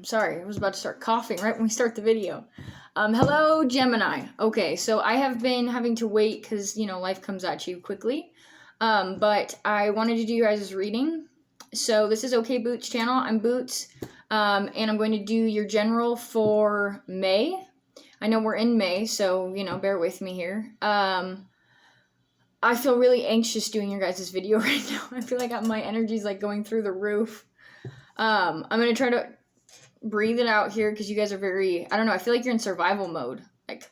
Sorry, I was about to start coughing right when we start the video. Hello, Gemini. Okay, so I have been having to wait because, life comes at you quickly. But I wanted to do your guys' reading. So this is Okay Boots channel. I'm Boots. And I'm going to do your general for May. I know we're in May, so, bear with me here. I feel really anxious doing your guys' video right now. I feel like my energy's like going through the roof. I'm going to try to breathe it out here because you guys are very, I don't know, I feel like you're in survival mode. Like,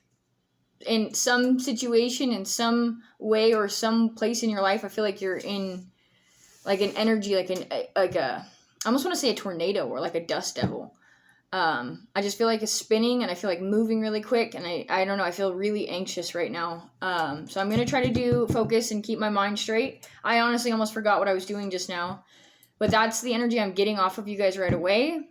in some situation, in some way, or some place in your life, I feel like you're in, like, an energy, I almost want to say a tornado or like a dust devil. I just feel like it's spinning and I feel like moving really quick, and I don't know, I feel really anxious right now. So I'm going to try to focus and keep my mind straight. I honestly almost forgot what I was doing just now, but that's the energy I'm getting off of you guys right away.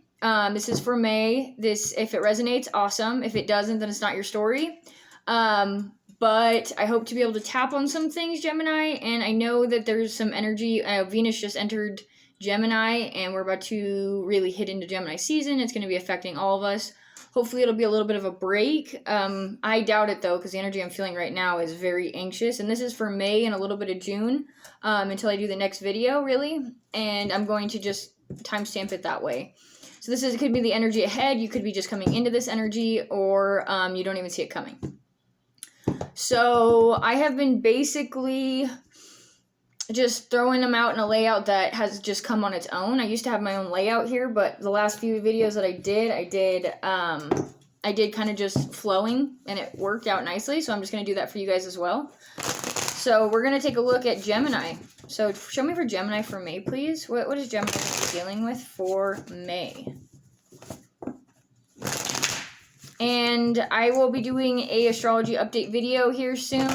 This is for May. If it resonates, awesome. If it doesn't, then it's not your story. But I hope to be able to tap on some things, Gemini, and I know that there's some energy. Venus just entered Gemini, and we're about to really hit into Gemini season. It's going to be affecting all of us. Hopefully it'll be a little bit of a break. I doubt it, though, because the energy I'm feeling right now is very anxious. And this is for May and a little bit of June, until I do the next video, really. And I'm going to just timestamp it that way. So it could be the energy ahead. You could be just coming into this energy, or you don't even see it coming. So I have been basically just throwing them out in a layout that has just come on its own. I used to have my own layout here, but the last few videos that I did kind of just flowing, and it worked out nicely. So I'm just going to do that for you guys as well. So we're going to take a look at Gemini. So show me for Gemini for May, please. What is Gemini dealing with for May? And I will be doing a astrology update video here soon.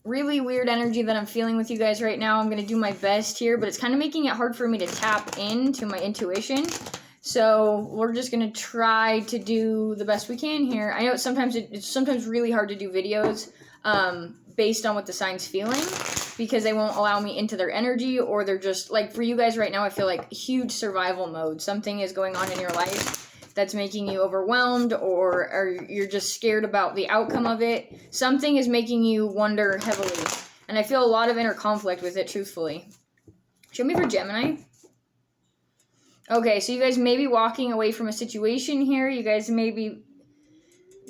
Really weird energy that I'm feeling with you guys right now. I'm going to do my best here, but it's kind of making it hard for me to tap into my intuition. So we're just going to try to do the best we can here. I know it's sometimes really hard to do videos based on what the sign's feeling, because they won't allow me into their energy, or they're just, like, for you guys right now, I feel like huge survival mode. Something is going on in your life that's making you overwhelmed, or you're just scared about the outcome of it. Something is making you wonder heavily, and I feel a lot of inner conflict with it, truthfully. Show me for Gemini. Okay, so you guys may be walking away from a situation here. You guys may be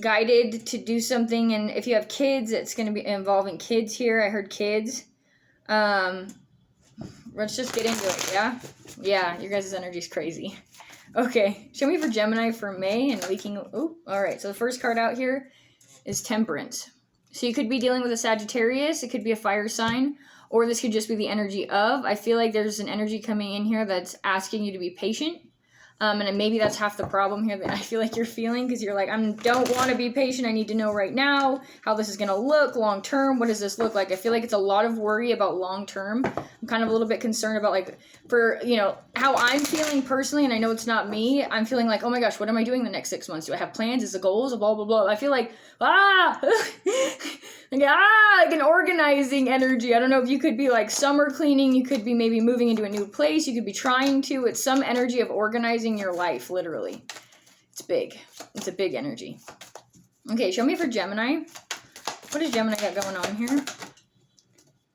guided to do something, and if you have kids, it's going to be involving kids here. I heard kids. Let's just get into it, yeah? Yeah, your guys' energy is crazy. Okay, show me for Gemini for May and leaking. Oh, all right. So the first card out here is Temperance. So you could be dealing with a Sagittarius. It could be a fire sign, or this could just be the energy of. I feel like there's an energy coming in here that's asking you to be patient. And maybe that's half the problem here that I feel like you're feeling, because you're like, I don't want to be patient. I need to know right now how this is going to look long term. What does this look like? I feel like it's a lot of worry about long term. I'm kind of a little bit concerned about, like, for, how I'm feeling personally, and I know it's not me. I'm feeling like, oh my gosh, what am I doing the next 6 months? Do I have plans? Is the goals? Blah, blah, blah. I feel like, like an organizing energy. I don't know if you could be like summer cleaning. You could be maybe moving into a new place. You could be trying to. It's some energy of organizing your life, literally. It's big. It's a big energy. Okay, show me for Gemini. What does Gemini got going on here?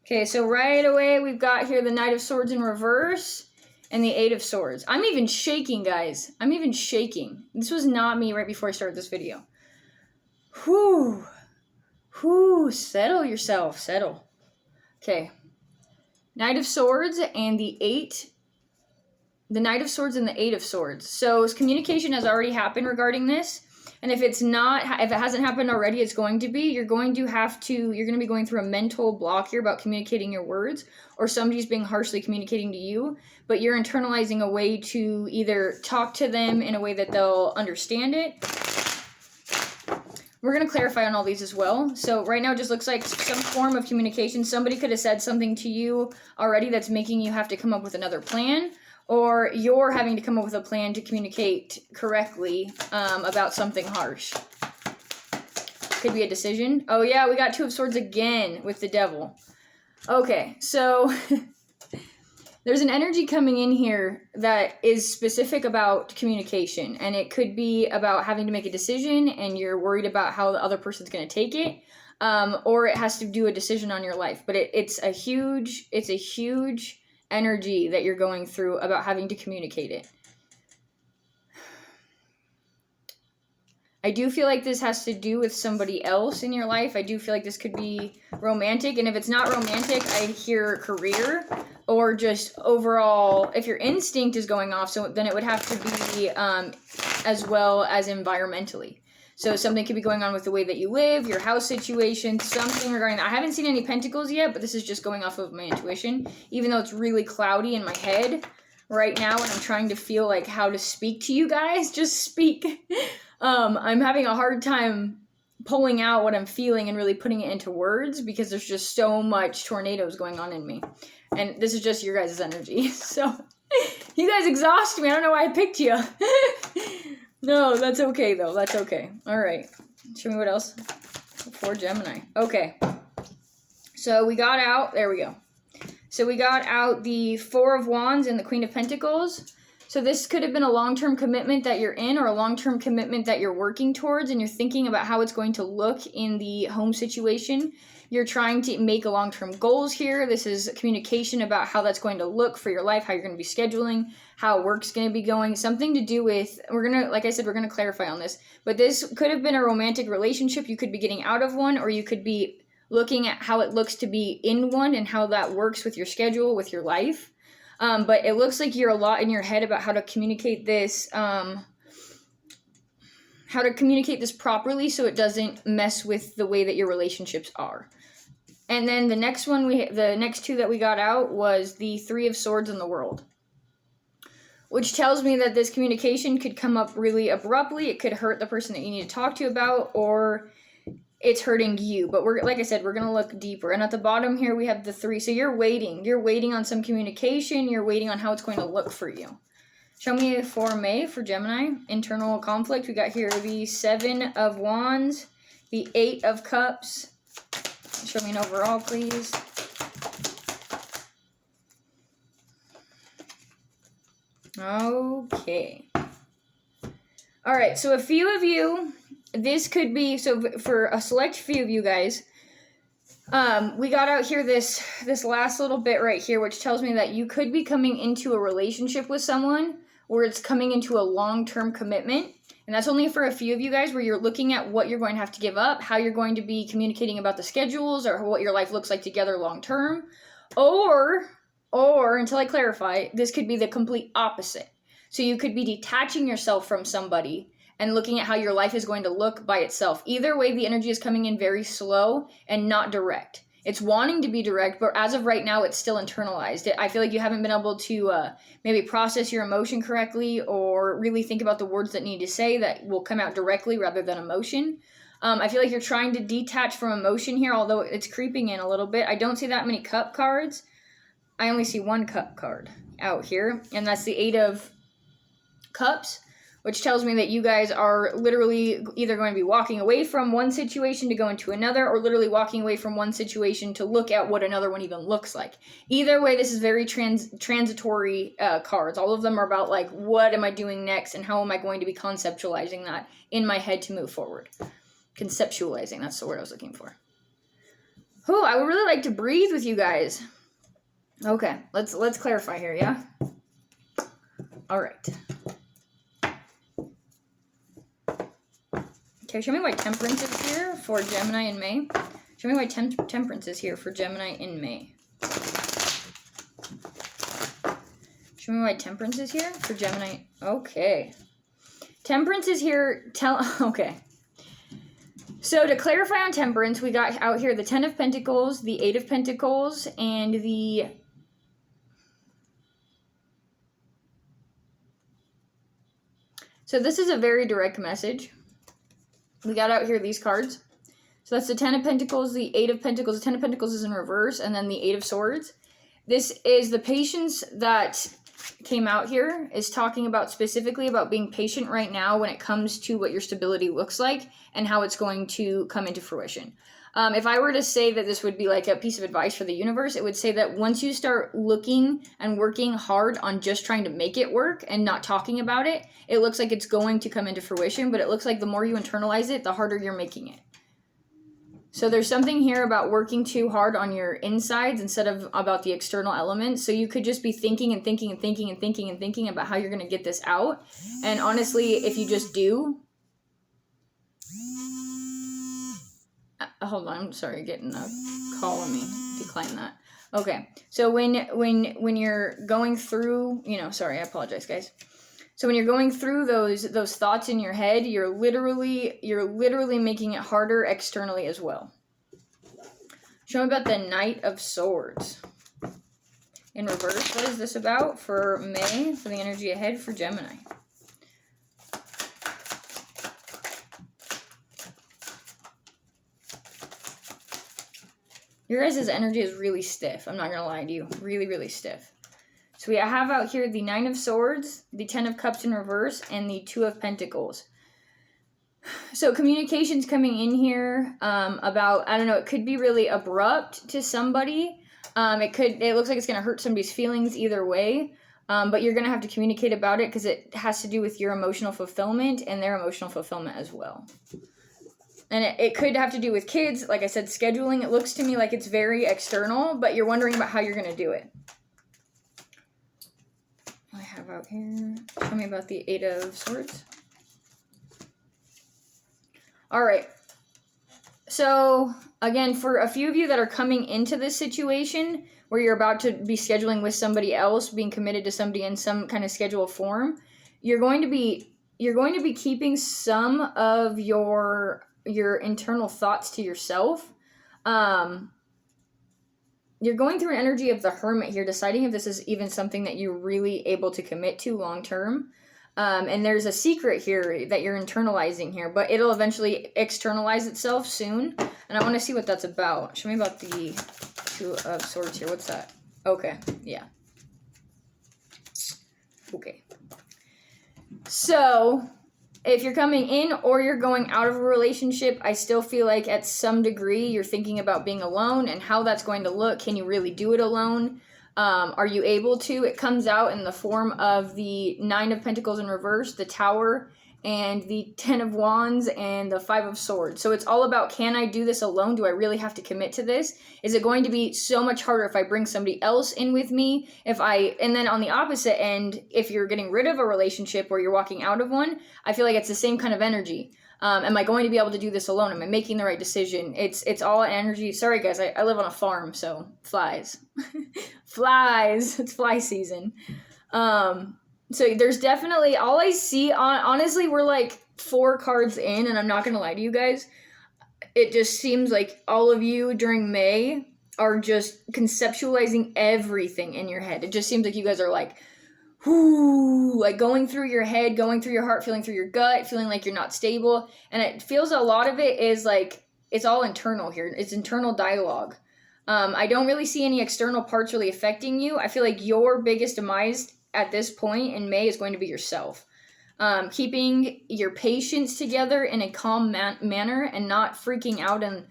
Okay, so right away we've got here the Knight of Swords in reverse and the Eight of Swords. I'm even shaking, guys. I'm even shaking. This was not me right before I started this video. Whew. Whew. Settle yourself. Settle. Okay. Knight of Swords and the Knight of Swords and the Eight of Swords. So communication has already happened regarding this. And if it hasn't happened already, it's going to be. You're going to be going through a mental block here about communicating your words, or somebody's being harshly communicating to you, but you're internalizing a way to either talk to them in a way that they'll understand it. We're going to clarify on all these as well. So right now it just looks like some form of communication. Somebody could have said something to you already that's making you have to come up with another plan, or you're having to come up with a plan to communicate correctly about something harsh. Could be a decision. Oh yeah, we got Two of Swords again with the Devil. Okay, so There's an energy coming in here that is specific about communication, and it could be about having to make a decision and you're worried about how the other person's going to take it, or it has to do a decision on your life. But it's a huge energy that you're going through about having to communicate it. I do feel like this has to do with somebody else in your life. I do feel like this could be romantic. And if it's not romantic, I hear career or just overall, if your instinct is going off, so then it would have to be as well as environmentally. So something could be going on with the way that you live, your house situation, something regarding that. I haven't seen any pentacles yet, but this is just going off of my intuition, even though it's really cloudy in my head right now and I'm trying to feel like how to speak to you guys. Just speak. I'm having a hard time pulling out what I'm feeling and really putting it into words because there's just so much tornadoes going on in me. And this is just your guys' energy. So you guys exhaust me. I don't know why I picked you. No, that's okay though. That's okay. All right. Show me what else. For Gemini. Okay. So we got out. There we go. So we got out the Four of Wands and the Queen of Pentacles. So this could have been a long-term commitment that you're in or a long-term commitment that you're working towards and you're thinking about how it's going to look in the home situation. You're trying to make a long-term goals here. This is communication about how that's going to look for your life, how you're going to be scheduling, how work's going to be going. Something to do with, like I said, we're going to clarify on this. But this could have been a romantic relationship. You could be getting out of one or you could be looking at how it looks to be in one and how that works with your schedule, with your life. But it looks like you're a lot in your head about how to communicate this, properly so it doesn't mess with the way that your relationships are. And then the next two that we got out was the Three of Swords in the World, which tells me that this communication could come up really abruptly. It could hurt the person that you need to talk to about, or it's hurting you. But like I said, we're going to look deeper. And at the bottom here, we have the three. So you're waiting on some communication. You're waiting on how it's going to look for you. Show me for May for Gemini, internal conflict. We got here the Seven of Wands, the Eight of Cups. Show me an overall, please. Okay. All right. So a few of you, this could be, so for a select few of you guys, we got out here this last little bit right here, which tells me that you could be coming into a relationship with someone where it's coming into a long-term commitment. And that's only for a few of you guys where you're looking at what you're going to have to give up, how you're going to be communicating about the schedules or what your life looks like together long-term. Or until I clarify, this could be the complete opposite. So you could be detaching yourself from somebody and looking at how your life is going to look by itself. Either way, the energy is coming in very slow and not direct. It's wanting to be direct, but as of right now, it's still internalized. I feel like you haven't been able to maybe process your emotion correctly or really think about the words that need to say that will come out directly rather than emotion. I feel like you're trying to detach from emotion here, although it's creeping in a little bit. I don't see that many cup cards. I only see one cup card out here, and that's the Eight of Cups, which tells me that you guys are literally either going to be walking away from one situation to go into another, or literally walking away from one situation to look at what another one even looks like. Either way, this is very transitory cards. All of them are about, like, what am I doing next, and how am I going to be conceptualizing that in my head to move forward. Conceptualizing, that's the word I was looking for. Oh, I would really like to breathe with you guys. Okay, let's clarify here, yeah? All right. Okay, show me why Temperance is here for Gemini in May. Show me why Temperance is here for Gemini in May. Show me why Temperance is here for Gemini. Okay. Temperance is here. Okay. So to clarify on Temperance, we got out here the Ten of Pentacles, the Eight of Pentacles, and the... So this is a very direct message. We got out here these cards. So that's the Ten of Pentacles, the Eight of Pentacles. The Ten of Pentacles is in reverse, and then the Eight of Swords. This is the patience that came out here is talking about specifically about being patient right now when it comes to what your stability looks like and how it's going to come into fruition. If I were to say that this would be like a piece of advice for the universe, it would say that once you start looking and working hard on just trying to make it work and not talking about it, it looks like it's going to come into fruition, but it looks like the more you internalize it, the harder you're making it. So there's something here about working too hard on your insides instead of about the external elements. So you could just be thinking and thinking and thinking and thinking and thinking about how you're going to get this out. And honestly, if you just do... hold on, I'm sorry, getting a call on me. Decline that. Okay, so when you're going through, sorry, I apologize, guys. So when you're going through those thoughts in your head, you're literally making it harder externally as well. Show me about the Knight of Swords in reverse. What is this about for May, for the energy ahead for Gemini? Your guys' energy is really stiff. I'm not going to lie to you. Really, really stiff. So we have out here the Nine of Swords, the Ten of Cups in reverse, and the Two of Pentacles. So communication's coming in here about, I don't know, it could be really abrupt to somebody. It looks like it's going to hurt somebody's feelings either way. But you're going to have to communicate about it because it has to do with your emotional fulfillment and their emotional fulfillment as well. And it could have to do with kids. Like I said, scheduling. It looks to me like it's very external, but you're wondering about how you're going to do it. I have out here. Tell me about the Eight of Swords. All right. So, again, for a few of you that are coming into this situation where you're about to be scheduling with somebody else, being committed to somebody in some kind of schedule form, you're going to be keeping some of your internal thoughts to yourself. You're going through an energy of the Hermit here, deciding if this is even something that you're really able to commit to long term. And there's a secret here that you're internalizing here, but it'll eventually externalize itself soon. And I want to see what that's about. Show me about the Two of Swords here. What's that? Okay, yeah. Okay. So, if you're coming in or you're going out of a relationship, I still feel like at some degree you're thinking about being alone and how that's going to look. Can you really do it alone? Are you able to? It comes out in the form of the Nine of Pentacles in reverse, the Tower, and the Ten of Wands, and the Five of Swords. So it's all about, can I do this alone? Do I really have to commit to this? Is it going to be so much harder if I bring somebody else in with me? And then on the opposite end, if you're getting rid of a relationship or you're walking out of one, I feel like it's the same kind of energy. Am I going to be able to do this alone? Am I making the right decision? It's all energy. Sorry, guys, I live on a farm, so flies. Flies. It's fly season. So there's definitely, all I see, honestly, we're like 4 cards in, and I'm not going to lie to you guys. It just seems like all of you during May are just conceptualizing everything in your head. It just seems like you guys are like, whoo, like going through your head, going through your heart, feeling through your gut, feeling like you're not stable. And it feels a lot of it is like, it's all internal here. It's internal dialogue. I don't really see any external parts really affecting you. I feel like your biggest demise at this point in May is going to be yourself. Keeping your patience together in a calm manner and not freaking out. And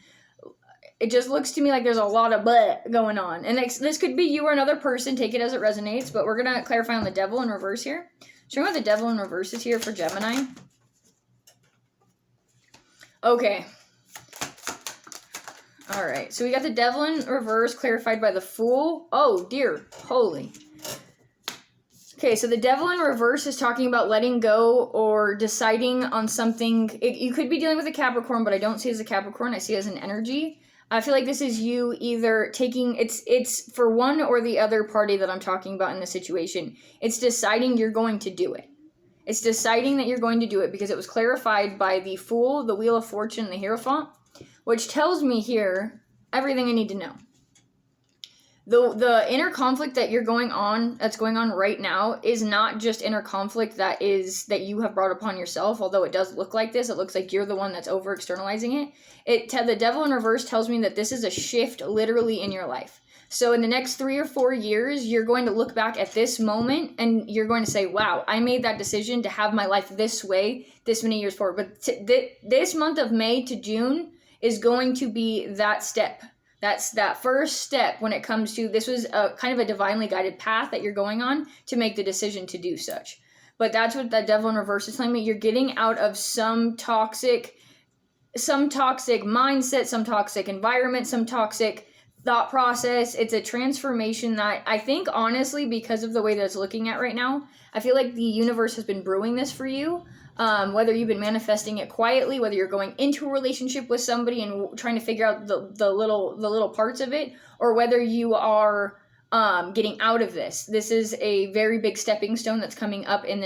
it just looks to me like there's a lot of going on. And this could be you or another person. Take it as it resonates. But we're going to clarify on the Devil in reverse here. Show me what the Devil in reverse is here for Gemini. Okay. All right. So we got the Devil in reverse clarified by the Fool. Oh, dear. Holy. Okay, so the Devil in reverse is talking about letting go or deciding on something. You could be dealing with a Capricorn, but I don't see it as a Capricorn. I see it as an energy. I feel like this is you either taking, it's for one or the other party that I'm talking about in this situation. It's deciding you're going to do it. It's deciding that you're going to do it because it was clarified by the Fool, the Wheel of Fortune, and the Hierophant, which tells me here everything I need to know. The inner conflict that's going on right now is not just inner conflict that you have brought upon yourself, although it does look like this. It looks like you're the one that's over externalizing it. The Devil in reverse tells me that this is a shift literally in your life. So in the next 3 or 4 years, you're going to look back at this moment and you're going to say, wow, I made that decision to have my life this way this many years forward. But this month of May to June is going to be that step. That's that first step when it comes to, this was a kind of a divinely guided path that you're going on to make the decision to do such. But that's what that devil in reverse is telling me. You're getting out of some toxic mindset, some toxic environment, some toxic thought process. It's a transformation that I think, honestly, because of the way that it's looking at right now, I feel like the universe has been brewing this for you. Whether you've been manifesting it quietly, whether you're going into a relationship with somebody and trying to figure out the little parts of it, or whether you are getting out of this. This is a very big stepping stone that's coming up in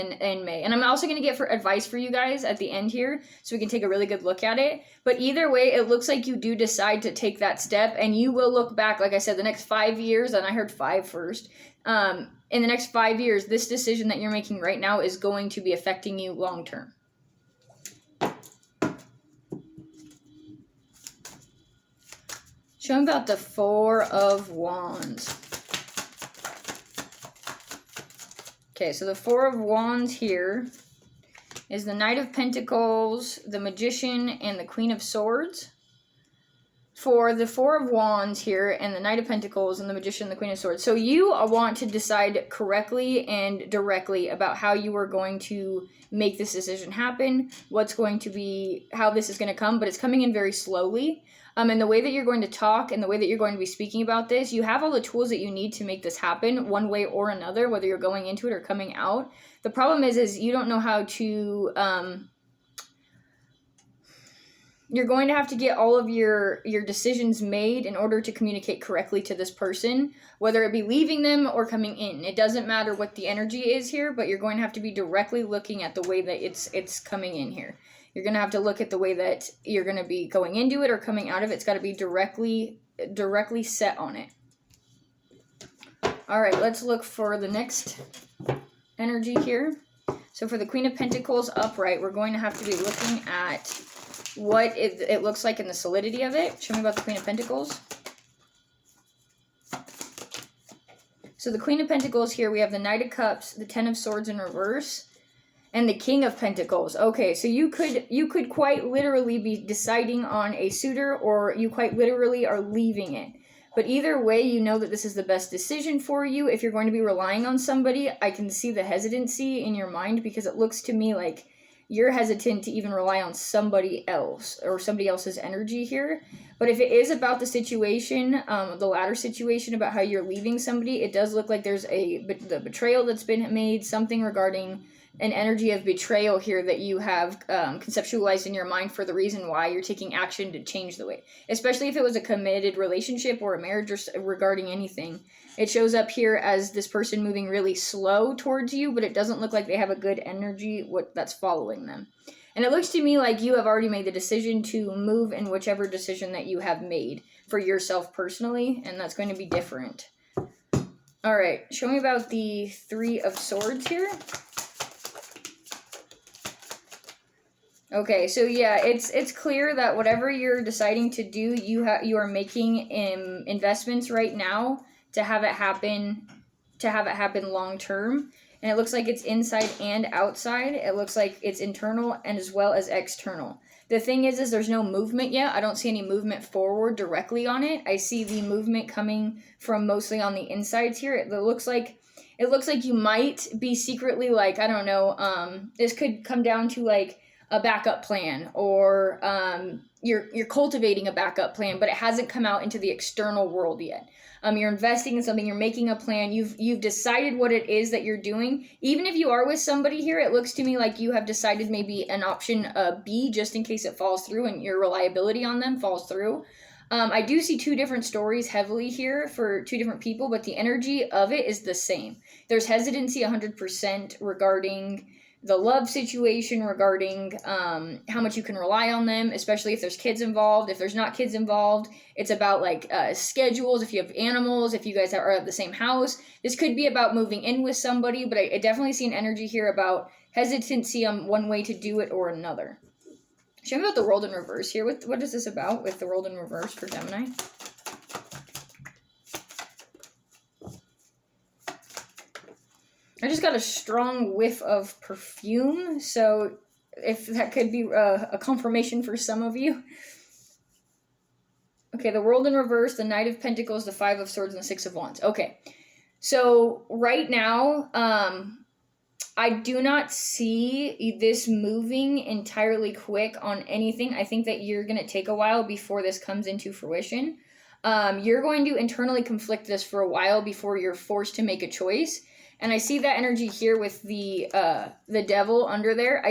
May. And I'm also going to get advice for you guys at the end here so we can take a really good look at it. But either way, it looks like you do decide to take that step, and you will look back, like I said, the next 5 years, and I heard 5 first. In the next 5 years, this decision that you're making right now is going to be affecting you long term. Show me about the Four of Wands. Okay, so the Four of Wands here is the Knight of Pentacles, the Magician, and the Queen of Swords. For the Four of Wands here and the Knight of Pentacles and the Magician and the Queen of Swords. So you want to decide correctly and directly about how you are going to make this decision happen, what's going to be, how this is going to come, but it's coming in very slowly. And the way that you're going to talk and the way that you're going to be speaking about this, you have all the tools that you need to make this happen one way or another, whether you're going into it or coming out. The problem is you don't know how to, you're going to have to get all of your decisions made in order to communicate correctly to this person, whether it be leaving them or coming in. It doesn't matter what the energy is here, but you're going to have to be directly looking at the way that it's coming in here. You're going to have to look at the way that you're going to be going into it or coming out of it. It's got to be directly set on it. All right, let's look for the next energy here. So for the Queen of Pentacles upright, we're going to have to be looking at what it looks like in the solidity of it. Show me about the Queen of Pentacles. So the Queen of Pentacles here, we have the Knight of Cups, the Ten of Swords in reverse, and the King of Pentacles. Okay, so you could quite literally be deciding on a suitor, or you quite literally are leaving it. But either way, you know that this is the best decision for you. If you're going to be relying on somebody, I can see the hesitancy in your mind, because it looks to me like you're hesitant to even rely on somebody else or somebody else's energy here. But if it is about the situation, the latter situation about how you're leaving somebody, it does look like there's the betrayal that's been made, something regarding an energy of betrayal here that you have conceptualized in your mind for the reason why you're taking action to change the way. Especially if it was a committed relationship or a marriage or regarding anything. It shows up here as this person moving really slow towards you, but it doesn't look like they have a good energy that's following them. And it looks to me like you have already made the decision to move in whichever decision that you have made for yourself personally, and that's going to be different. All right, show me about the Three of Swords here. Okay, so yeah, it's clear that whatever you're deciding to do, you are making investments right now to have it happen long term. And it looks like it's inside and outside. It looks like it's internal and as well as external. The thing is there's no movement yet. I don't see any movement forward directly on it. I see the movement coming from mostly on the insides here. It looks like you might be secretly, like, I don't know, this could come down to like a backup plan, or you're cultivating a backup plan, but it hasn't come out into the external world yet. You're investing in something, you're making a plan, you've decided what it is that you're doing. Even if you are with somebody here, it looks to me like you have decided maybe an option B, just in case it falls through and your reliability on them falls through. I do see two different stories heavily here for two different people, but the energy of it is the same. There's hesitancy 100% regarding the love situation, regarding how much you can rely on them, especially if there's kids involved. If there's not kids involved, it's about like schedules, if you have animals, if you guys are at the same house. This could be about moving in with somebody, but I definitely see an energy here about hesitancy on one way to do it or another. Show me about the World in Reverse here. What is this about with the World in Reverse for Gemini? I just got a strong whiff of perfume, so if that could be a confirmation for some of you. Okay, the World in reverse, the Knight of Pentacles, the Five of Swords, and the Six of Wands. Okay, so right now, I do not see this moving entirely quick on anything. I think that you're going to take a while before this comes into fruition. You're going to internally conflict this for a while before you're forced to make a choice. And I see that energy here with the devil under there.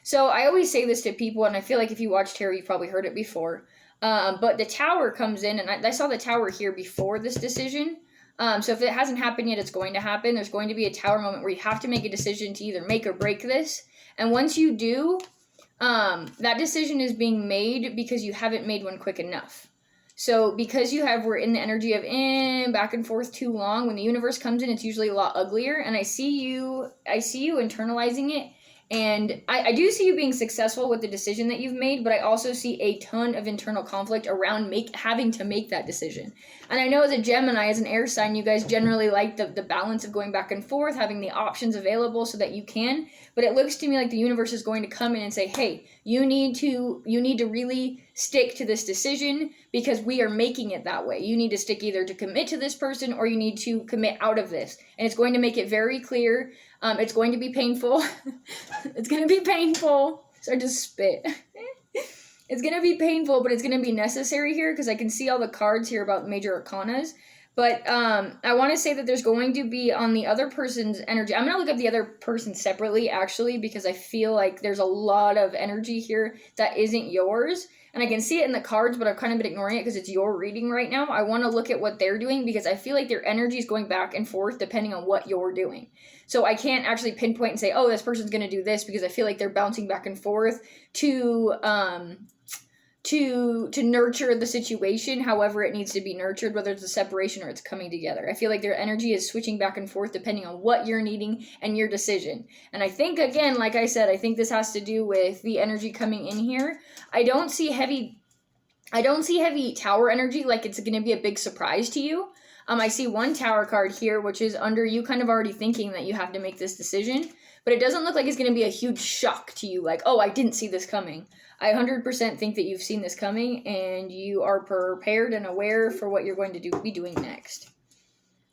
So I always say this to people, and I feel like if you watched tarot, you've probably heard it before. But the Tower comes in, and I saw the Tower here before this decision. So if it hasn't happened yet, it's going to happen. There's going to be a Tower moment where you have to make a decision to either make or break this. And once you do, that decision is being made because you haven't made one quick enough. So because we're in the energy of back and forth too long, when the universe comes in, it's usually a lot uglier. And I see you internalizing it. And I do see you being successful with the decision that you've made, but I also see a ton of internal conflict around having to make that decision. And I know as a Gemini, as an air sign, you guys generally like the balance of going back and forth, having the options available so that you can. But it looks to me like the universe is going to come in and say, hey, you need to really stick to this decision because we are making it that way. You need to stick either to commit to this person or you need to commit out of this. And it's going to make it very clear. It's going to be painful. It's going to be painful. So I just spit. It's going to be painful, but it's going to be necessary here because I can see all the cards here about major arcanas. But I want to say that there's going to be on the other person's energy. I'm going to look up the other person separately, actually, because I feel like there's a lot of energy here that isn't yours. And I can see it in the cards, but I've kind of been ignoring it because it's your reading right now. I want to look at what they're doing because I feel like their energy is going back and forth depending on what you're doing. So I can't actually pinpoint and say, oh, this person's going to do this because I feel like they're bouncing back and forth to nurture the situation however it needs to be nurtured, whether it's a separation or it's coming together. I feel like their energy is switching back and forth depending on what you're needing and your decision. And I think, again, like I said, I think this has to do with the energy coming in here. I don't see heavy Tower energy like it's going to be a big surprise to you. I see one Tower card here, which is under you kind of already thinking that you have to make this decision. But it doesn't look like it's going to be a huge shock to you, like, oh, I didn't see this coming. I 100% think that you've seen this coming, and you are prepared and aware for what you're going to be doing next.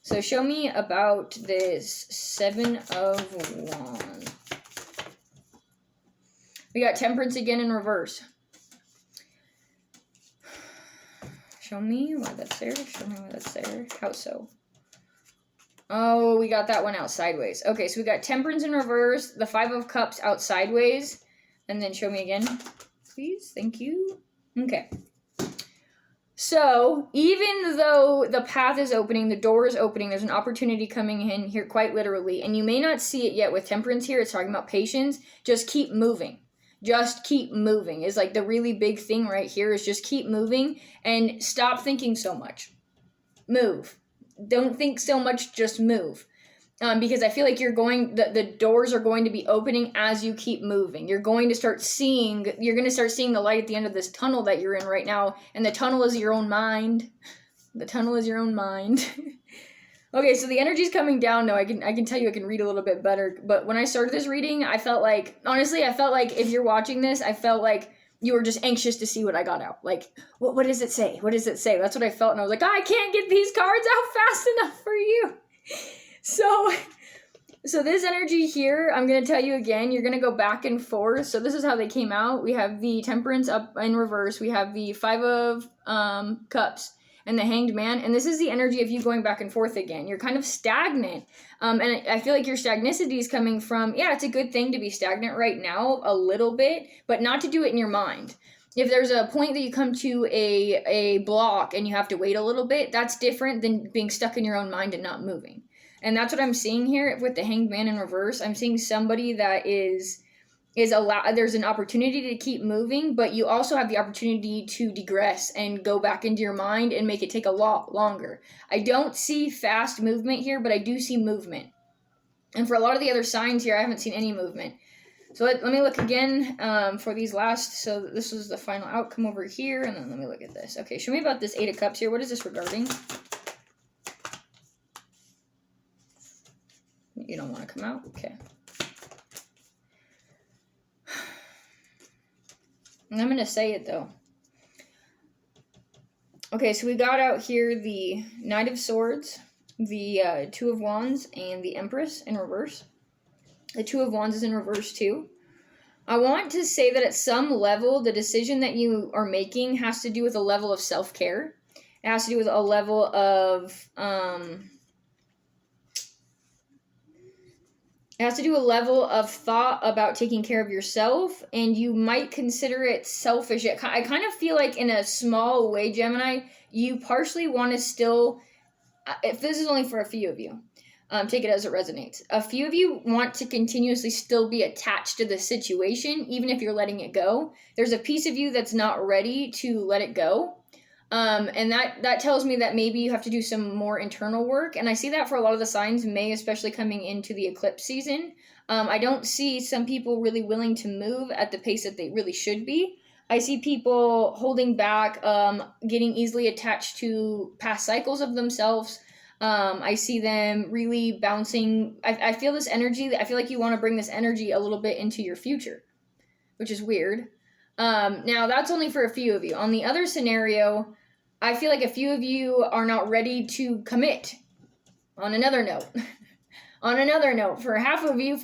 So show me about this Seven of Wands. We got Temperance again in reverse. Show me why that's there. Show me why that's there. How so? Oh, we got that one out sideways. Okay, so we got Temperance in reverse, the Five of Cups out sideways, and then show me again, please. Thank you. Okay. So, even though the path is opening, the door is opening, there's an opportunity coming in here quite literally, and you may not see it yet with Temperance here. It's talking about patience. Just keep moving. Just keep moving is like the really big thing right here is just keep moving and stop thinking so much. Move. Don't think so much, just move. Because I feel like the doors are going to be opening as you keep moving. You're going to start seeing the light at the end of this tunnel that you're in right now. And the tunnel is your own mind. The tunnel is your own mind. Okay, so the energy's coming down now. I can tell you I can read a little bit better. But when I started this reading, I felt like if you're watching this, I felt like you were just anxious to see what I got out. Like, what does it say? What does it say? That's what I felt. And I was like, I can't get these cards out fast enough for you. So this energy here, I'm going to tell you again, you're going to go back and forth. So this is how they came out. We have the Temperance up in reverse. We have the Five of Cups and the Hanged Man. And this is the energy of you going back and forth again. You're kind of stagnant. And I feel like your stagnicity is coming from, it's a good thing to be stagnant right now a little bit, but not to do it in your mind. If there's a point that you come to a block and you have to wait a little bit, that's different than being stuck in your own mind and not moving. And that's what I'm seeing here with the Hanged Man in reverse. I'm seeing somebody that there's an opportunity to keep moving, but you also have the opportunity to digress and go back into your mind and make it take a lot longer. I don't see fast movement here, but I do see movement. And for a lot of the other signs here, I haven't seen any movement. So let me look again for these last. So this is the final outcome over here, and then let me look at this. Okay, show me about this Eight of Cups here. What is this regarding? You don't want to come out? Okay. I'm going to say it, though. Okay, so we got out here the Knight of Swords, the Two of Wands, and the Empress in reverse. The Two of Wands is in reverse, too. I want to say that at some level, the decision that you are making has to do with a level of self-care. It has to do with a level of, it has to do a level of thought about taking care of yourself, and you might consider it selfish. I kind of feel like in a small way, Gemini, you partially want to still, if this is only for a few of you, take it as it resonates. A few of you want to continuously still be attached to the situation, even if you're letting it go. There's a piece of you that's not ready to let it go. And that tells me that maybe you have to do some more internal work. And I see that for a lot of the signs, May, especially coming into the eclipse season. I don't see some people really willing to move at the pace that they really should be. I see people holding back, getting easily attached to past cycles of themselves. I see them really bouncing. I feel this energy. I feel like you want to bring this energy a little bit into your future, which is weird. Now, that's only for a few of you. On the other scenario, I feel like a few of you are not ready to commit. On another note. On another note, for half of you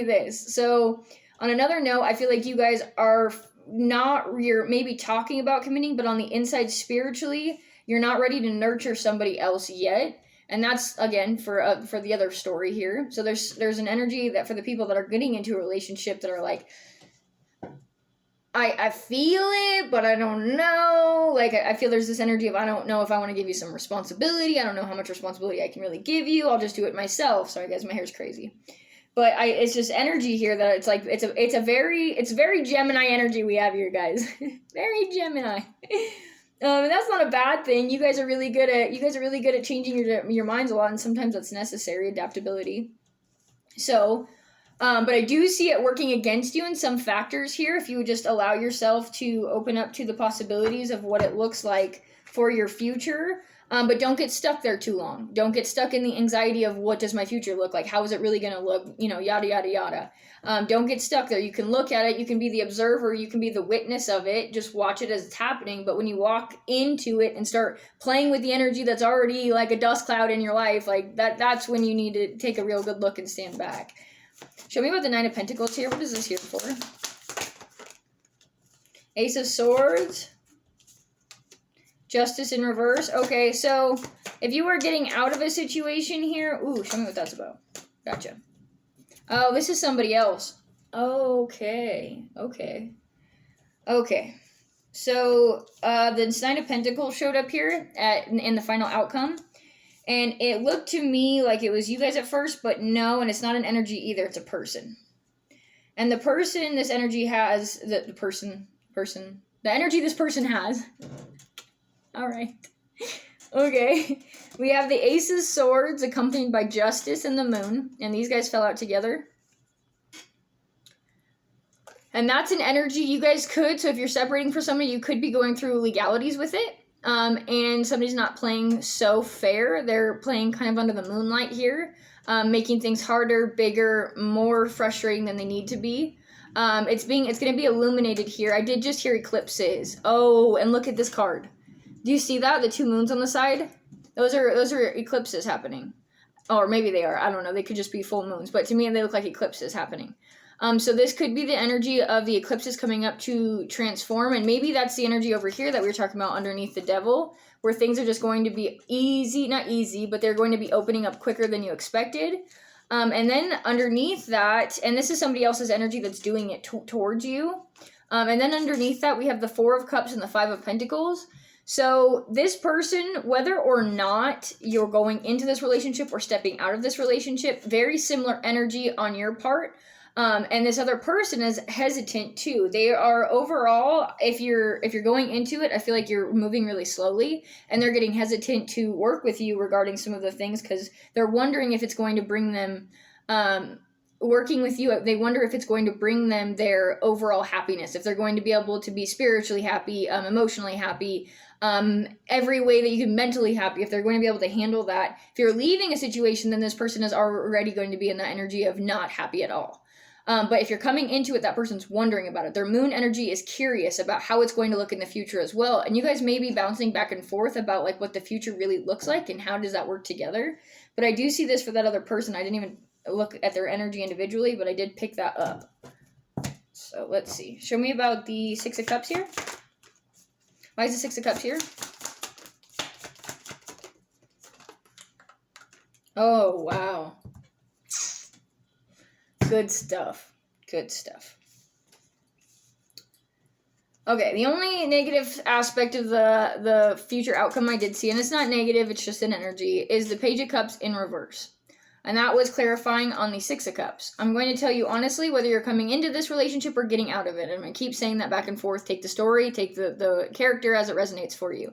this. So, on another note, I feel like you guys are you're maybe talking about committing, but on the inside spiritually, you're not ready to nurture somebody else yet. And that's, again, for the other story here. So there's an energy that for the people that are getting into a relationship that are like, I feel it, but I don't know. Like, I feel there's this energy of, I don't know if I want to give you some responsibility. I don't know how much responsibility I can really give you. I'll just do it myself. Sorry, guys, my hair's crazy. But it's just energy here that it's like, it's very Gemini energy we have here, guys. Very Gemini. And that's not a bad thing. You guys are really good at changing your minds a lot, and sometimes that's necessary, adaptability. So, but I do see it working against you in some factors here if you would just allow yourself to open up to the possibilities of what it looks like for your future. But don't get stuck there too long. Don't get stuck in the anxiety of what does my future look like? How is it really going to look? Yada, yada, yada. Don't get stuck there. You can look at it. You can be the observer. You can be the witness of it. Just watch it as it's happening. But when you walk into it and start playing with the energy that's already like a dust cloud in your life, like that's when you need to take a real good look and stand back. Show me about the Nine of Pentacles here. What is this here for? Ace of Swords. Justice in reverse. Okay, so if you were getting out of a situation here... Ooh, show me what that's about. Gotcha. Oh, this is somebody else. Okay. So, the Nine of Pentacles showed up here in the final outcome. And it looked to me like it was you guys at first, but no, and it's not an energy either. It's a person. And the person this energy has... The energy this person has... All right. Okay. We have the Ace of Swords accompanied by Justice and the Moon. And these guys fell out together. And that's an energy you guys could. So if you're separating for somebody, you could be going through legalities with it. And somebody's not playing so fair. They're playing kind of under the moonlight here. Making things harder, bigger, more frustrating than they need to be. It's going to be illuminated here. I did just hear eclipses. Oh, and look at this card. Do you see that? The two moons on the side? Those are eclipses happening. Or maybe they are. I don't know. They could just be full moons. But to me, they look like eclipses happening. So this could be the energy of the eclipses coming up to transform. And maybe that's the energy over here that we were talking about underneath the Devil. Where things are just going to be easy. Not easy, but they're going to be opening up quicker than you expected. And then underneath that, and this is somebody else's energy that's doing it towards you. And then underneath that, we have the Four of Cups and the Five of Pentacles. So this person, whether or not you're going into this relationship or stepping out of this relationship, very similar energy on your part. And this other person is hesitant too. They are overall, if you're going into it, I feel like you're moving really slowly, and they're getting hesitant to work with you regarding some of the things because they're wondering if it's going to bring them working with you, they wonder if it's going to bring them their overall happiness, if they're going to be able to be spiritually happy, emotionally happy, every way that you can mentally happy, if they're going to be able to handle that. If you're leaving a situation, then this person is already going to be in that energy of not happy at all. But if you're coming into it, that person's wondering about it. Their moon energy is curious about how it's going to look in the future as well. And you guys may be bouncing back and forth about like what the future really looks like and how does that work together. But I do see this for that other person. I didn't even look at their energy individually, but I did pick that up. So let's see. Show me about the Six of Cups here. Why is the Six of Cups here? Oh, wow. Good stuff. Good stuff. Okay, the only negative aspect of the future outcome I did see, and it's not negative, it's just an energy, is the Page of Cups in reverse. And that was clarifying on the Six of Cups. I'm going to tell you honestly whether you're coming into this relationship or getting out of it. And I keep saying that back and forth. Take the story, take the character as it resonates for you.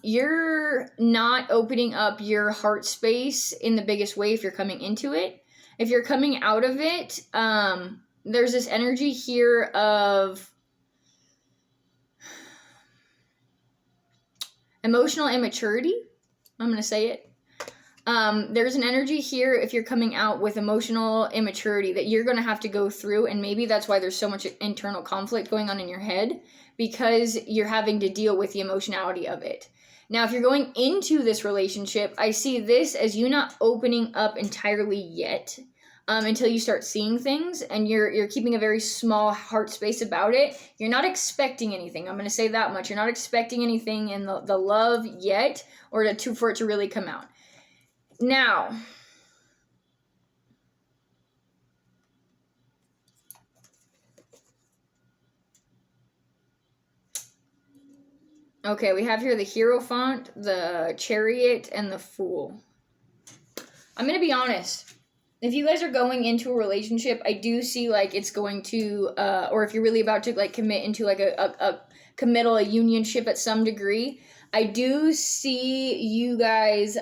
You're not opening up your heart space in the biggest way if you're coming into it. If you're coming out of it, there's this energy here of emotional immaturity. I'm going to say it. There's an energy here if you're coming out with emotional immaturity that you're going to have to go through, and maybe that's why there's so much internal conflict going on in your head, because you're having to deal with the emotionality of it. Now, if you're going into this relationship, I see this as you not opening up entirely yet until you start seeing things, and you're keeping a very small heart space about it. You're not expecting anything. I'm going to say that much. You're not expecting anything in the love yet, or for it to really come out. Now, okay, we have here the Hierophant, the Chariot, and the Fool. I'm going to be honest. If you guys are going into a relationship, I do see like it's going to, or if you're really about to like commit into like a committal, a unionship at some degree, I do see you guys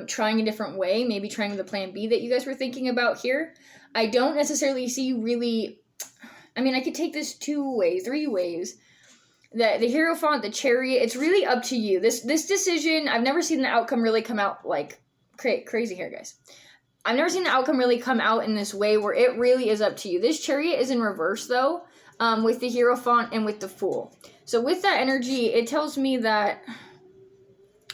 trying a different way, maybe trying the plan B that you guys were thinking about here. I don't necessarily see you really, I mean, I could take this 2 ways, 3 ways. The Hierophant, the Chariot, it's really up to you. This decision, I've never seen the outcome really come out like crazy here, guys. I've never seen the outcome really come out in this way where it really is up to you. This Chariot is in reverse, though, with the Hierophant and with the Fool. So with that energy, it tells me that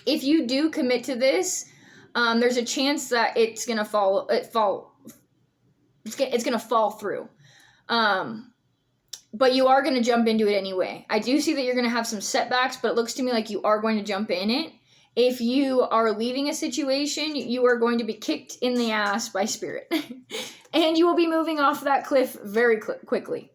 if you do commit to this, there's a chance that it's gonna fall through. But you are gonna jump into it anyway. I do see that you're gonna have some setbacks, but it looks to me like you are going to jump in it. If you are leaving a situation, you are going to be kicked in the ass by spirit. And you will be moving off that cliff very quickly.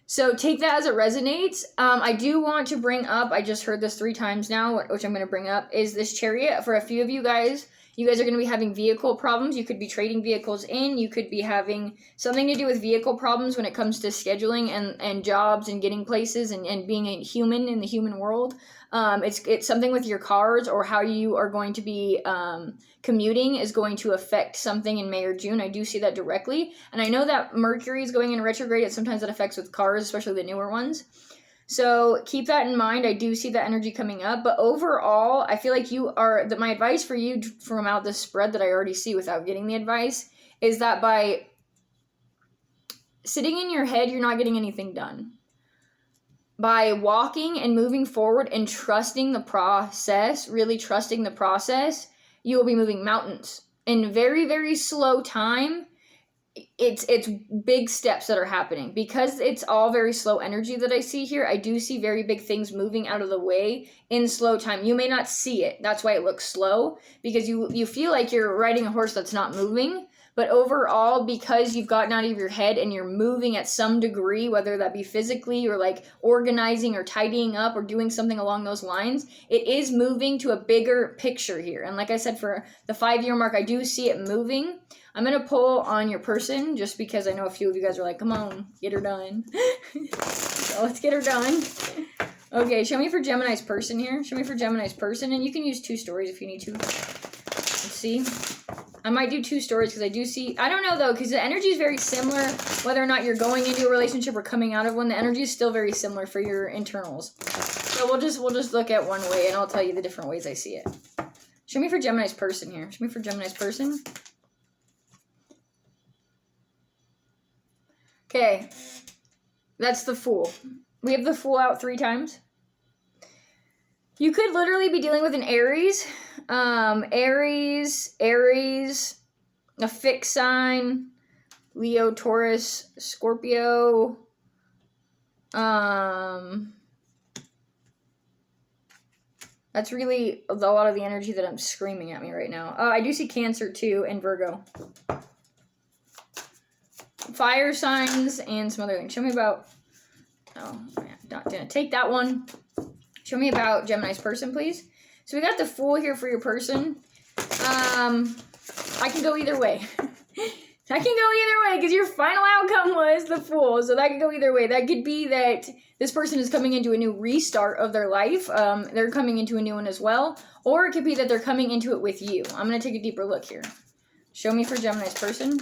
So take that as it resonates. I do want to bring up, I just heard this 3 times now, which I'm going to bring up, is this Chariot. For a few of you guys are going to be having vehicle problems. You could be trading vehicles in. You could be having something to do with vehicle problems when it comes to scheduling and jobs and getting places and being a human in the human world. It's something with your cars or how you are going to be commuting is going to affect something in May or June. I do see that directly. And I know that Mercury is going in retrograde. It sometimes that affects with cars, especially the newer ones. So keep that in mind. I do see that energy coming up. But overall, I feel like my advice for you from out this spread that I already see without getting the advice is that by sitting in your head, you're not getting anything done. By walking and moving forward and trusting the process, really trusting the process, you will be moving mountains. In very, very slow time, it's big steps that are happening. Because it's all very slow energy that I see here, I do see very big things moving out of the way in slow time. You may not see it. That's why it looks slow, because you feel like you're riding a horse that's not moving. But overall, because you've gotten out of your head and you're moving at some degree, whether that be physically or like organizing or tidying up or doing something along those lines, it is moving to a bigger picture here. And like I said, for the 5-year mark, I do see it moving. I'm going to pull on your person just because I know a few of you guys are like, come on, get her done. So let's get her done. Okay, show me for Gemini's person here. Show me for Gemini's person. And you can use 2 stories if you need to. Let's see. I might do 2 stories because I do see, I don't know though, because the energy is very similar, whether or not you're going into a relationship or coming out of one, the energy is still very similar for your internals. So we'll just look at one way and I'll tell you the different ways I see it. Show me for Gemini's person here. Show me for Gemini's person. Okay. That's the Fool. We have the Fool out 3 times. You could literally be dealing with an Aries. Aries, a fixed sign, Leo, Taurus, Scorpio. That's really a lot of the energy that I'm screaming at me right now. Oh, I do see Cancer too, and Virgo. Fire signs and some other things. Show me about... Oh, I'm not going to take that one. Show me about Gemini's person, please. So we got the Fool here for your person. I can go either way. I can go either way because your final outcome was the Fool. So that could go either way. That could be that this person is coming into a new restart of their life. They're coming into a new one as well. Or it could be that they're coming into it with you. I'm going to take a deeper look here. Show me for Gemini's person.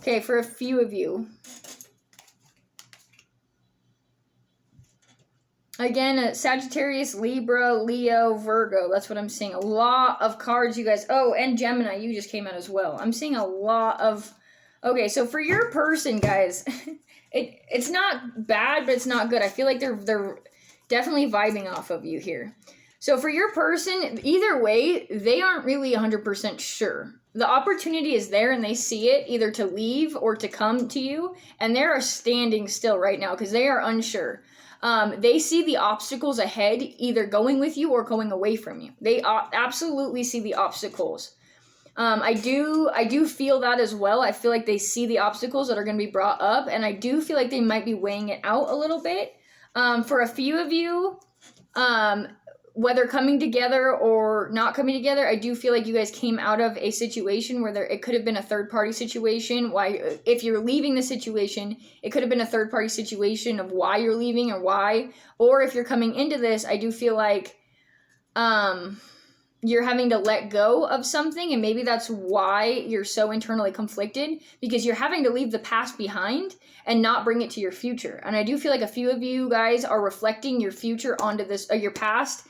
Okay, for a few of you. Again, Sagittarius, Libra, Leo, Virgo. That's what I'm seeing. A lot of cards, you guys. Oh, and Gemini, you just came out as well. I'm seeing a lot of... Okay, so for your person, guys, it's not bad, but it's not good. I feel like they're definitely vibing off of you here. So for your person, either way, they aren't really 100% sure. The opportunity is there and they see it either to leave or to come to you. And they are standing still right now because they are unsure. They see the obstacles ahead, either going with you or going away from you. They absolutely see the obstacles. I do feel that as well. I feel like they see the obstacles that are going to be brought up. And I do feel like they might be weighing it out a little bit. For a few of you, whether coming together or not coming together, I do feel like you guys came out of a situation where it could have been a third-party situation. Why, if you're leaving the situation, it could have been a third-party situation of why you're leaving or why. Or if you're coming into this, I do feel like you're having to let go of something, and maybe that's why you're so internally conflicted, because you're having to leave the past behind and not bring it to your future. And I do feel like a few of you guys are reflecting your future onto this, your past.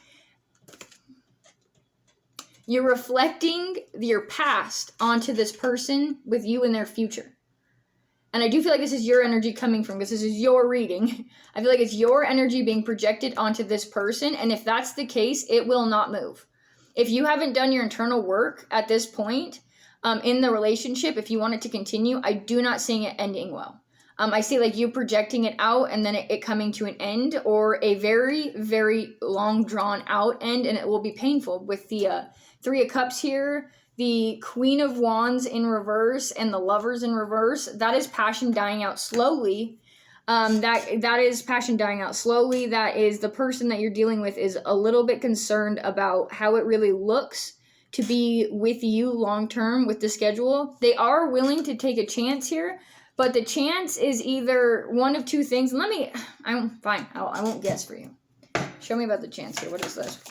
You're reflecting your past onto this person with you in their future. And I do feel like this is your energy coming from, because this is your reading. I feel like it's your energy being projected onto this person. And if that's the case, it will not move. If you haven't done your internal work at this point in the relationship, if you want it to continue, I do not see it ending well. I see like you projecting it out and then it coming to an end, or a very, very long drawn out end, and it will be painful with the 3 of Cups here, the Queen of Wands in reverse, and the Lovers in reverse. That is passion dying out slowly. That is passion dying out slowly. That is the person that you're dealing with is a little bit concerned about how it really looks to be with you long term with the schedule. They are willing to take a chance here, but the chance is either one of 2 things. I'm fine. I won't guess for you. Show me about the chance here. What is this?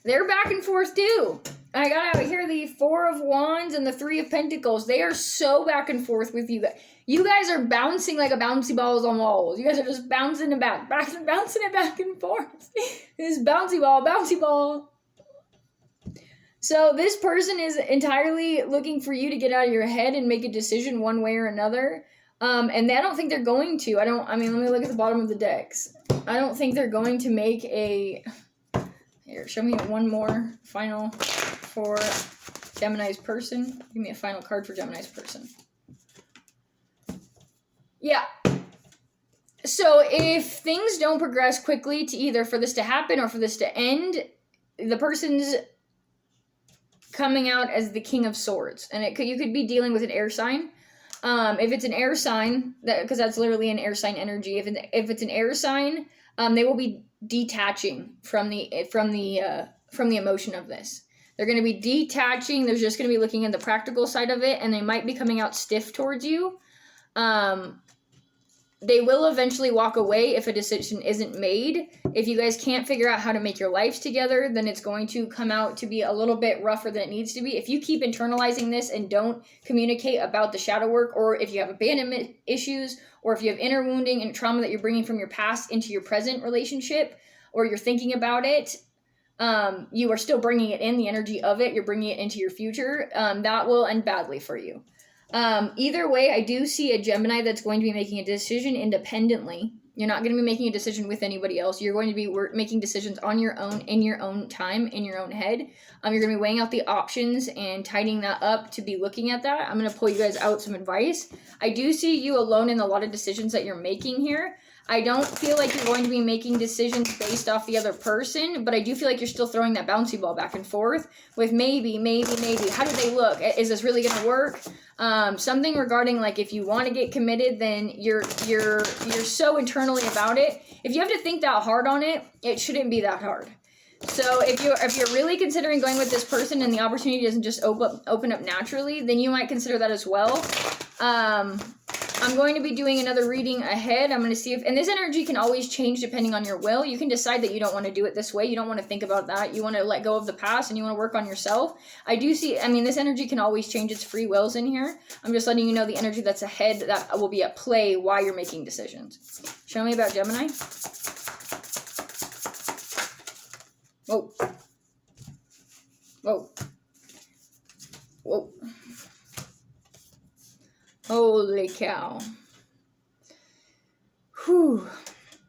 They're back and forth too. I got out here the 4 of Wands and the 3 of Pentacles. They are so back and forth with you. You guys are bouncing like a bouncy balls on walls. You guys are just bouncing it bouncing it back and forth. This bouncy ball. So this person is entirely looking for you to get out of your head and make a decision one way or another. And I don't think they're going to. Let me look at the bottom of the decks. I don't think they're going to make a... Here, show me one more final for Gemini's person. Give me a final card for Gemini's person. Yeah. So if things don't progress quickly to either for this to happen or for this to end, the person's coming out as the King of Swords. And you could be dealing with an air sign. If it's an air sign, because that's literally an air sign energy. If it's an air sign, they will be detaching from the emotion of this. They're going to be detaching. They're just going to be looking at the practical side of it, and they might be coming out stiff towards you. They will eventually walk away if a decision isn't made. If you guys can't figure out how to make your lives together, then it's going to come out to be a little bit rougher than it needs to be. If you keep internalizing this and don't communicate about the shadow work, or if you have abandonment issues, or if you have inner wounding and trauma that you're bringing from your past into your present relationship, or you're thinking about it, you are still bringing it in, the energy of it, you're bringing it into your future, that will end badly for you. Either way, I do see a Gemini that's going to be making a decision independently. You're not going to be making a decision with anybody else. You're going to be making decisions on your own, in your own time, in your own head. You're going to be weighing out the options and tidying that up to be looking at that. I'm going to pull you guys out some advice. I do see you alone in a lot of decisions that you're making here. I don't feel like you're going to be making decisions based off the other person, but I do feel like you're still throwing that bouncy ball back and forth with maybe. How do they look? Is this really going to work? Something regarding like if you want to get committed, then you're so internally about it. If you have to think that hard on it, it shouldn't be that hard. So if you're really considering going with this person and the opportunity doesn't just open up naturally, then you might consider that as well. I'm going to be doing another reading ahead. I'm going to see if, and this energy can always change depending on your will. You can decide that you don't want to do it this way. You don't want to think about that. You want to let go of the past and you want to work on yourself. I do see, this energy can always change its free wills in here. I'm just letting you know the energy that's ahead that will be at play while you're making decisions. Show me about Gemini. Whoa. Whoa. Whoa. Holy cow. Whew.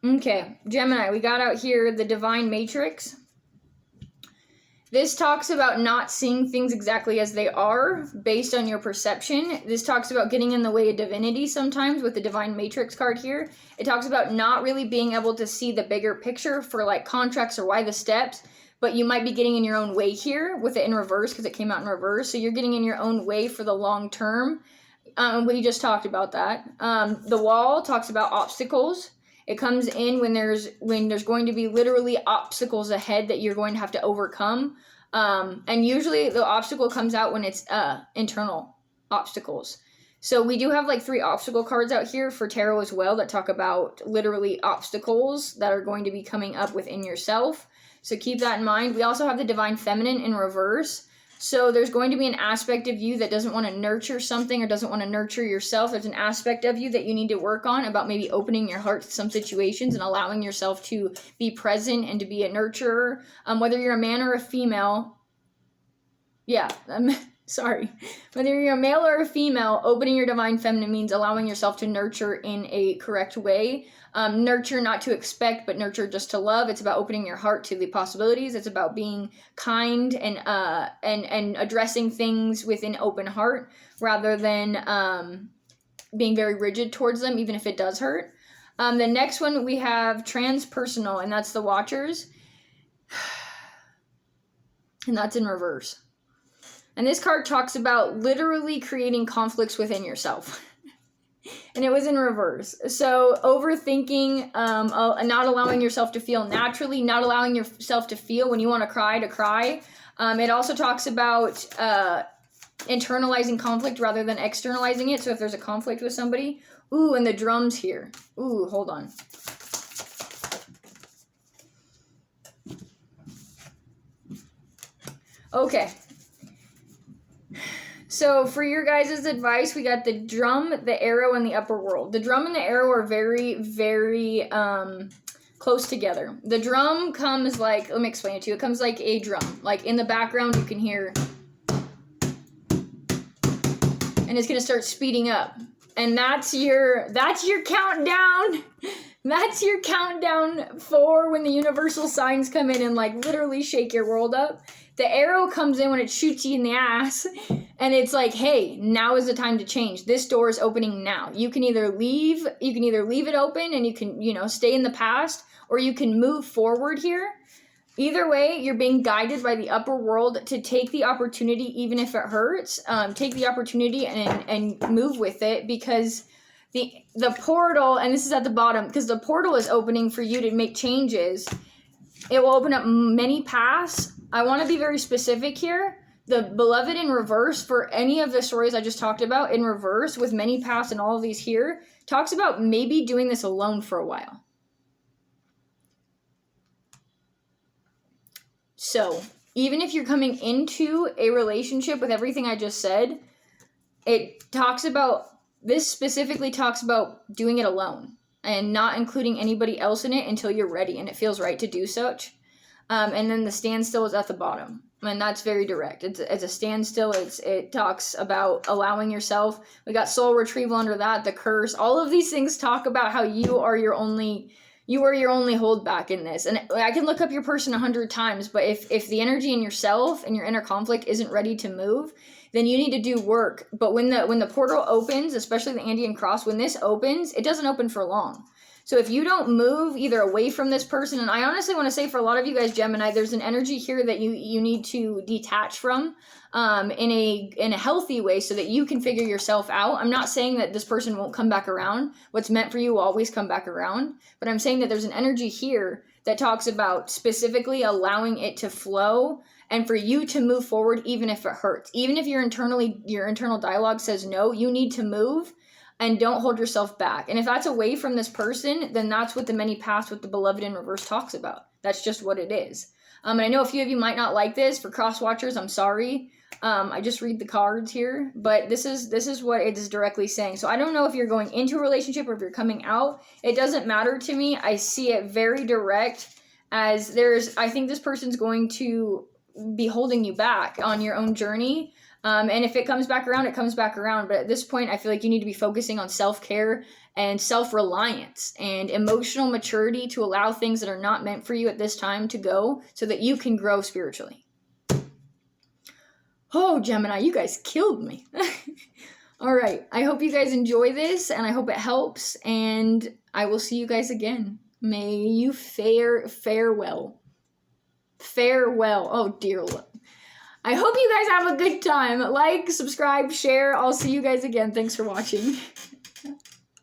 Okay, Gemini, we got out here the Divine Matrix. This talks about not seeing things exactly as they are based on your perception. This talks about getting in the way of divinity sometimes with the Divine Matrix card here. It talks about not really being able to see the bigger picture for like contracts or why the steps, but you might be getting in your own way here with it in reverse because it came out in reverse. So you're getting in your own way for the long term. We just talked about that. The Wall talks about obstacles. It comes in when there's going to be literally obstacles ahead that you're going to have to overcome. And usually the obstacle comes out when it's internal obstacles. So we do have like 3 obstacle cards out here for tarot as well that talk about literally obstacles that are going to be coming up within yourself. So keep that in mind. We also have the Divine Feminine in reverse. So there's going to be an aspect of you that doesn't want to nurture something or doesn't want to nurture yourself. There's an aspect of you that you need to work on about maybe opening your heart to some situations and allowing yourself to be present and to be a nurturer. Whether you're a man or a female. Yeah, sorry. Whether you're a male or a female, opening your Divine Feminine means allowing yourself to nurture in a correct way. Nurture not to expect, but nurture just to love. It's about opening your heart to the possibilities. It's about being kind and addressing things with an open heart rather than being very rigid towards them, even if it does hurt. The next one we have transpersonal, and that's the Watchers. And that's in reverse. And this card talks about literally creating conflicts within yourself. And it was in reverse. So overthinking, not allowing yourself to feel naturally, not allowing yourself to feel when you want to cry. It also talks about internalizing conflict rather than externalizing it. So if there's a conflict with somebody, ooh, and the drums here. Ooh, hold on. Okay. So for your guys' advice, we got the drum, the arrow, and the upper world. The drum and the arrow are very, very close together. The drum comes like, let me explain it to you. It comes like a drum. Like in the background, you can hear, and it's going to start speeding up. And that's your countdown. That's your countdown for when the universal signs come in and like literally shake your world up. The arrow comes in when it shoots you in the ass, and it's like, hey, now is the time to change. This door is opening now. You can either leave it open and you can, stay in the past, or you can move forward here. Either way, you're being guided by the upper world to take the opportunity, even if it hurts. Take the opportunity and move with it, because the portal, and this is at the bottom, because the portal is opening for you to make changes. It will open up many paths I want to be very specific here. The beloved in reverse, for any of the stories I just talked about in reverse, with many paths and all of these here, talks about maybe doing this alone for a while. So, even if you're coming into a relationship with everything I just said, this specifically talks about doing it alone and not including anybody else in it until you're ready and it feels right to do such. And then the standstill is at the bottom. And that's very direct. It's a standstill. It talks about allowing yourself. We got soul retrieval under that, the curse. All of these things talk about how you are your only holdback in this. And I can look up your person 100 times, but if the energy in yourself and your inner conflict isn't ready to move, then you need to do work. But when the portal opens, especially the Andean cross, when this opens, it doesn't open for long. So if you don't move either away from this person, and I honestly want to say for a lot of you guys, Gemini, there's an energy here that you need to detach from in a healthy way so that you can figure yourself out. I'm not saying that this person won't come back around. What's meant for you will always come back around. But I'm saying that there's an energy here that talks about specifically allowing it to flow and for you to move forward even if it hurts. Even if your internal dialogue says no, you need to move. And don't hold yourself back. And if that's away from this person, then that's what the many paths with the beloved in reverse talks about. That's just what it is. And I know a few of you might not like this. For cross watchers, I'm sorry. I just read the cards here, but this is what it is directly saying. So I don't know if you're going into a relationship or if you're coming out. It doesn't matter to me. I see it very direct as I think this person's going to be holding you back on your own journey. And if it comes back around, it comes back around. But at this point, I feel like you need to be focusing on self-care and self-reliance and emotional maturity to allow things that are not meant for you at this time to go so that you can grow spiritually. Oh, Gemini, you guys killed me. All right. I hope you guys enjoy this and I hope it helps. And I will see you guys again. May you fare well. Farewell. Oh, dear Lord. I hope you guys have a good time. Like, subscribe, share. I'll see you guys again. Thanks for watching.